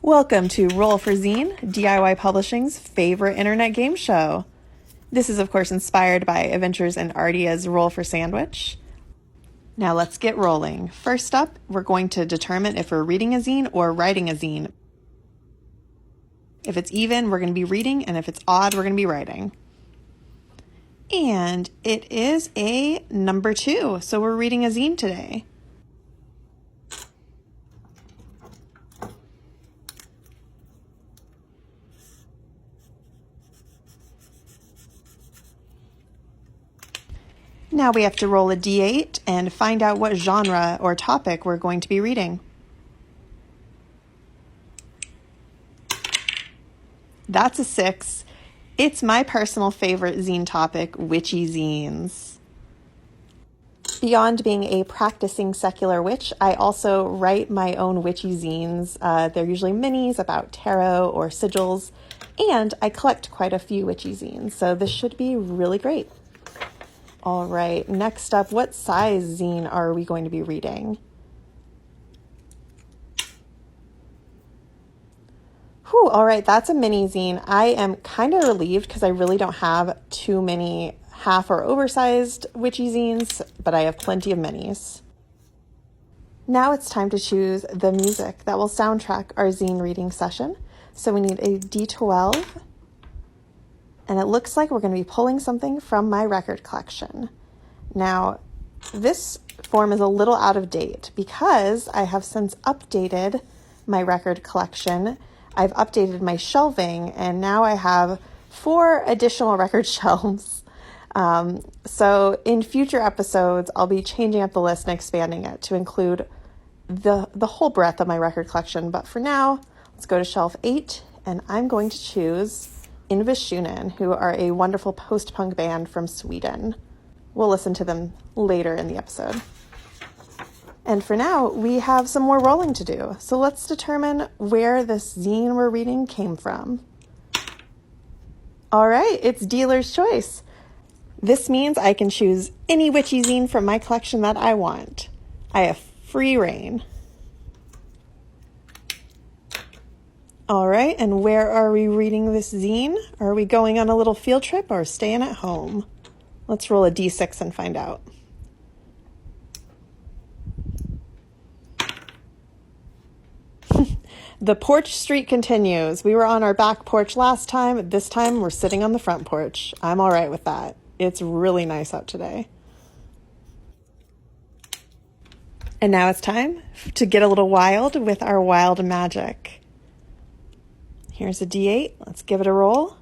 Welcome to Roll for Zine, DIY Publishing's favorite internet game show. This is, of course, inspired by Adventures in Ardia's Roll for Sandwich. Now let's get rolling. First up, we're going to determine if we're reading a zine or writing a zine. If it's even, we're going to be reading, and if it's odd, we're going to be writing. And it is a number 2, so we're reading a zine today. Now we have to roll a d8 and find out what genre or topic we're going to be reading. That's a 6. It's my personal favorite zine topic, witchy zines. Beyond being a practicing secular witch, I also write my own witchy zines. They're usually minis about tarot or sigils, and I collect quite a few witchy zines, so this should be really great. All right, next up, what size zine are we going to be reading? Whew, all right, that's a mini zine. I am kind of relieved because I really don't have too many half or oversized witchy zines, but I have plenty of minis. Now it's time to choose the music that will soundtrack our zine reading session. So we need a D12. And it looks like we're going to be pulling something from my record collection. Now, this form is a little out of date because I have since updated my record collection. I've updated my shelving, and now I have 4 additional record shelves. So in future episodes, I'll be changing up the list and expanding it to include the whole breadth of my record collection. But for now, let's go to shelf 8, and I'm going to choose Invishunen, who are a wonderful post-punk band from Sweden. We'll listen to them later in the episode. And for now, we have some more rolling to do. So let's determine where this zine we're reading came from. All right, it's dealer's choice. This means I can choose any witchy zine from my collection that I want. I have free reign. All right, and where are we reading this zine? Are we going on a little field trip or staying at home? Let's roll a d6 and find out. The porch streak continues. We were on our back porch last time. This time we're sitting on the front porch. I'm all right with that. It's really nice out today. And now it's time to get a little wild with our wild magic. Here's a D8. Let's give it a roll.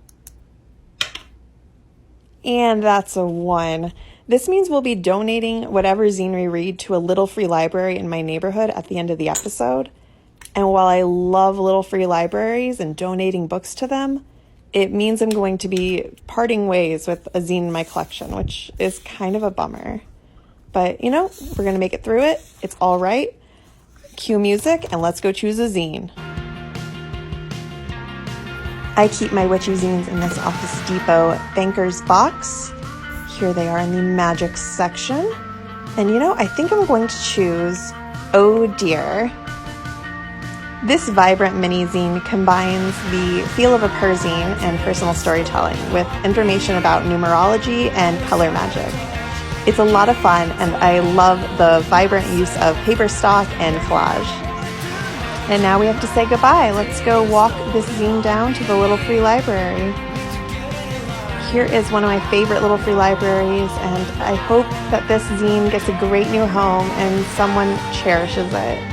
And that's a 1. This means we'll be donating whatever zine we read to a little free library in my neighborhood at the end of the episode. And while I love little free libraries and donating books to them, it means I'm going to be parting ways with a zine in my collection, which is kind of a bummer. But, we're going to make it through it. It's all right. Cue music, and let's go choose a zine. I keep my witchy zines in this Office Depot Banker's box. Here they are in the magic section. And I think I'm going to choose Oh Dear. This vibrant mini zine combines the feel of a perzine and personal storytelling with information about numerology and color magic. It's a lot of fun, and I love the vibrant use of paper stock and collage. And now we have to say goodbye. Let's go walk this zine down to the little free library. Here is one of my favorite little free libraries, and I hope that this zine gets a great new home and someone cherishes it.